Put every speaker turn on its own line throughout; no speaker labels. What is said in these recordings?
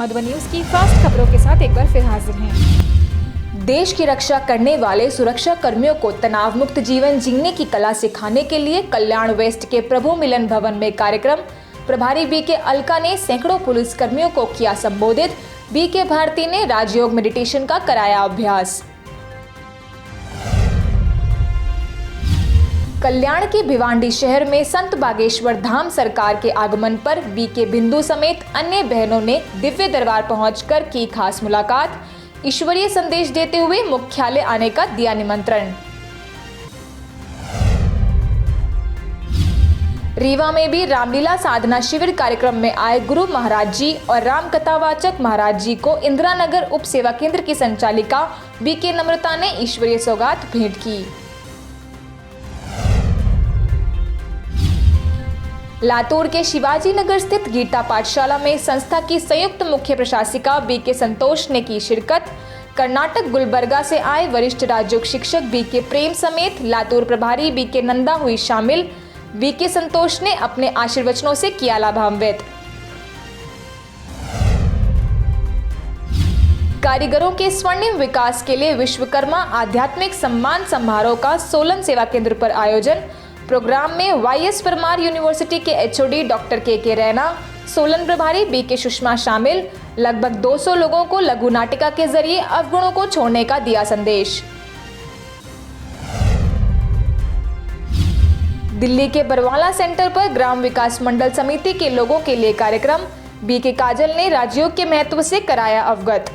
Madhuban news की fast खबरों के साथ एक बार फिर हाजिर हैं। देश की रक्षा करने वाले सुरक्षा कर्मियों को तनाव मुक्त जीवन जीने की कला सिखाने के लिए कल्याण वेस्ट के प्रभु मिलन भवन में कार्यक्रम। प्रभारी बीके अलका ने सैकड़ों पुलिस कर्मियों को किया संबोधित। बीके भारती ने राजयोग मेडिटेशन का कराया अभ्यास। कल्याण के भिवांडी शहर में संत बागेश्वर धाम सरकार के आगमन पर बीके बिंदु समेत अन्य बहनों ने दिव्य दरबार पहुंचकर की खास मुलाकात। ईश्वरीय संदेश देते हुए मुख्यालय आने का दिया निमंत्रण। रीवा में भी रामलीला साधना शिविर कार्यक्रम में आए गुरु महाराज जी और राम कथावाचक महाराज जी को इंदिरा नगर उप सेवा केंद्र की संचालिका बीके नम्रता ने ईश्वरीय सौगात भेंट की। लातूर के शिवाजी नगर स्थित गीता पाठशाला में संस्था की संयुक्त मुख्य प्रशासिका बीके संतोष ने की शिरकत। कर्नाटक गुलबर्गा से आए वरिष्ठ राजयोग शिक्षक बीके प्रेम समेत लातूर प्रभारी बीके नंदा हुई शामिल। बीके संतोष ने अपने आशीर्वचनों से किया लाभान्वित। कारीगरों के स्वर्णिम विकास के लिए विश्वकर्मा आध्यात्मिक सम्मान समारोह का सोलन सेवा केंद्र पर आयोजन। प्रोग्राम में वाईएस परमार यूनिवर्सिटी के एचओडी डॉक्टर के रैना, सोलन प्रभारी बीके सुषमा शामिल। लगभग 200 लोगों को लघु नाटिका के जरिए अवगुणों को छोड़ने का दिया संदेश। दिल्ली के बरवाला सेंटर पर ग्राम विकास मंडल समिति के लोगों के लिए कार्यक्रम। बीके काजल ने राजयोग के महत्व से कराया अवगत।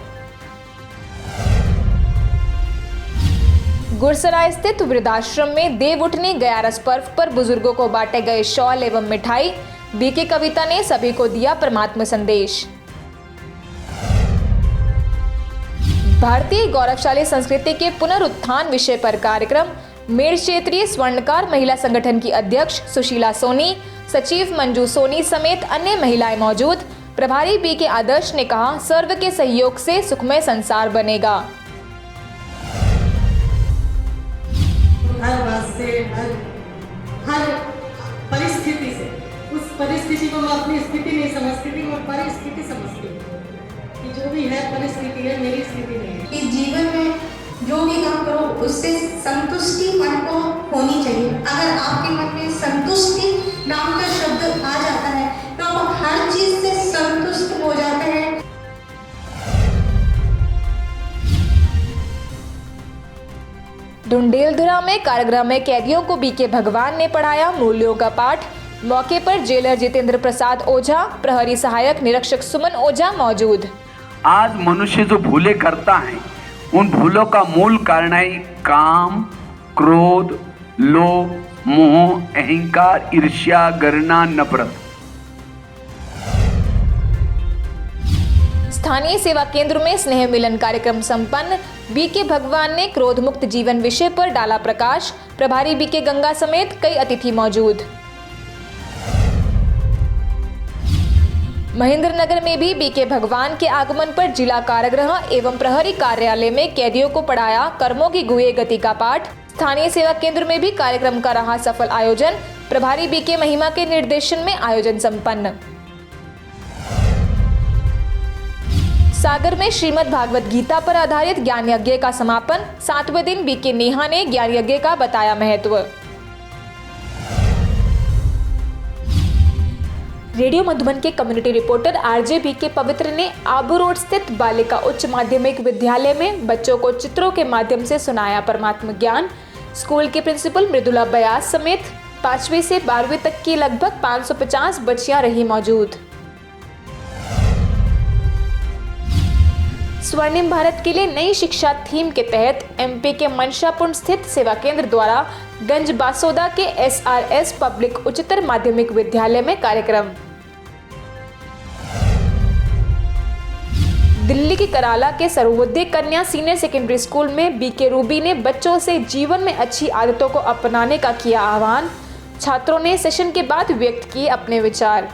गुरसराय स्थित वृद्धाश्रम में देव उठनी ग्यारस पर्व पर बुजुर्गों को बांटे गए शॉल एवं मिठाई। बीके कविता ने सभी को दिया परमात्मा संदेश। भारतीय गौरवशाली संस्कृति के पुनरुत्थान विषय पर कार्यक्रम। मेड़ क्षेत्रीय स्वर्णकार महिला संगठन की अध्यक्ष सुशीला सोनी, सचिव मंजू सोनी समेत अन्य महिलाएं मौजूद। प्रभारी बीके आदर्श ने कहा, सर्व के सहयोग से सुखमय संसार बनेगा।
हर बात से हर परिस्थिति से, उस परिस्थिति को मैं अपनी स्थिति नहीं समझती थी, मैं परिस्थिति समझती हूँ कि जो भी है परिस्थिति है, मेरी स्थिति नहीं है।
कि जीवन में जो भी काम करो उससे संतुष्टि मन को होनी चाहिए। अगर आपके मन में संतुष्टि नाम का शब्द आ जाता है तो आप हर चीज से संतुष्ट हो जाते हैं।
ढुंडेलधुरा में कारागृह में कैदियों को बीके भगवान ने पढ़ाया मूल्यों का पाठ। मौके पर जेलर जितेंद्र प्रसाद ओझा, प्रहरी सहायक निरीक्षक सुमन ओझा मौजूद।
आज मनुष्य जो भूले करता है, उन भूलों का मूल कारण है काम, क्रोध, लोभ, मोह, अहंकार, ईर्ष्या, घृणा, नफरत।
स्थानीय सेवा केंद्र में स्नेह मिलन कार्यक्रम संपन्न। बीके भगवान ने क्रोध मुक्त जीवन विषय पर डाला प्रकाश। प्रभारी बीके गंगा समेत कई अतिथि मौजूद। महेंद्रनगर में भी बीके भगवान के आगमन पर जिला कारागृह एवं प्रहरी कार्यालय में कैदियों को पढ़ाया कर्मों की गुहे गति का पाठ। स्थानीय सेवा केंद्र में भी कार्यक्रम का रहा सफल आयोजन। प्रभारी बीके महिमा के निर्देशन में आयोजन संपन्न। सागर में श्रीमद् भागवत गीता पर आधारित ज्ञान यज्ञ का समापन। 7वें दिन बीके नेहा ने ज्ञान यज्ञ का बताया महत्व। रेडियो मधुबन के कम्युनिटी रिपोर्टर आरजे बीके पवित्र ने आबू रोड स्थित बालिका उच्च माध्यमिक विद्यालय में बच्चों को चित्रों के माध्यम से सुनाया परमात्म ज्ञान। स्कूल के प्रिंसिपल मृदुला बयास समेत 5वीं से 12वीं तक की लगभग 550 बच्चियां रही मौजूद। स्वर्णिम भारत के लिए नई शिक्षा थीम के तहत एमपी के मनशापुर स्थित सेवा केंद्र द्वारा गंज बासोदा के एसआरएस पब्लिक उच्चतर माध्यमिक विद्यालय में कार्यक्रम। दिल्ली की कराला के सर्वोदय कन्या सीनियर सेकेंडरी स्कूल में बीके रूबी ने बच्चों से जीवन में अच्छी आदतों को अपनाने का किया आह्वान। छात्रों ने सेशन के बाद व्यक्त किए अपने विचार।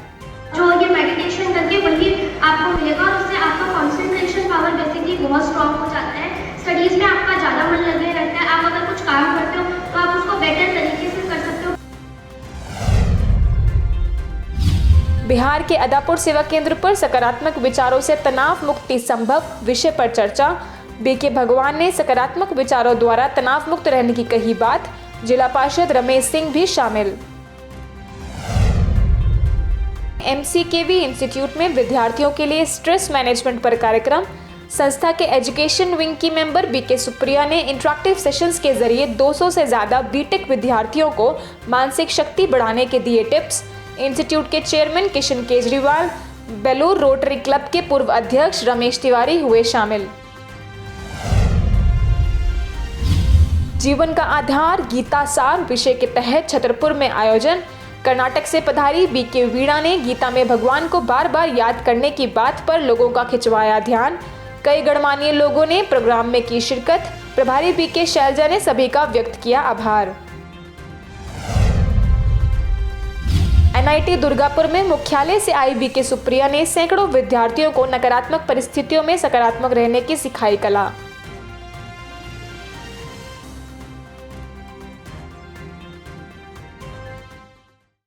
जो ये मेडिटेशन करके वही आपको मिलेगा और उससे आपका कंसंट्रेशन पावर बेसिकली बहुत स्ट्रॉन्ग हो जाता है। स्टडीज में आपका ज़्यादा मन लगे रहता है। आप अगर कुछ काम करते हो तो आप उसको बेटर तरीके से कर सकते हो।
बिहार के अदापुर सेवा केंद्र पर सकारात्मक विचारों से तनाव मुक्ति संभव विषय पर चर्चा। बीके भगवान ने सकारात्मक विचारों द्वारा तनाव मुक्त रहने की कही बात। जिला पार्षद रमेश सिंह भी शामिल। MCKV इंस्टीट्यूट में विद्यार्थियों के लिए स्ट्रेस मैनेजमेंट पर कार्यक्रम। संस्था के एजुकेशन विंग की मेंबर बीके सुप्रिया ने इंटरैक्टिव सेशंस के जरिए 200 से ज्यादा बीटेक विद्यार्थियों को मानसिक शक्ति बढ़ाने के दिए टिप्स। इंस्टीट्यूट के chairman Kishan Kejriwal, Belur rotary club के पूर्व अध्यक्ष रमेश तिवारी हुए शामिल। जीवन का आधार गीता सार विषय के तहत छतरपुर में आयोजन। कर्नाटक से पधारी बीके वीणा ने गीता में भगवान को बार बार याद करने की बात पर लोगों का खिंचवाया ध्यान। कई गणमान्य लोगों ने प्रोग्राम में की शिरकत। प्रभारी बीके शैलजा ने सभी का व्यक्त किया आभार। NIT दुर्गापुर में मुख्यालय से आई बीके सुप्रिया ने सैकड़ों विद्यार्थियों को नकारात्मक परिस्थितियों में सकारात्मक रहने की सिखाई कला।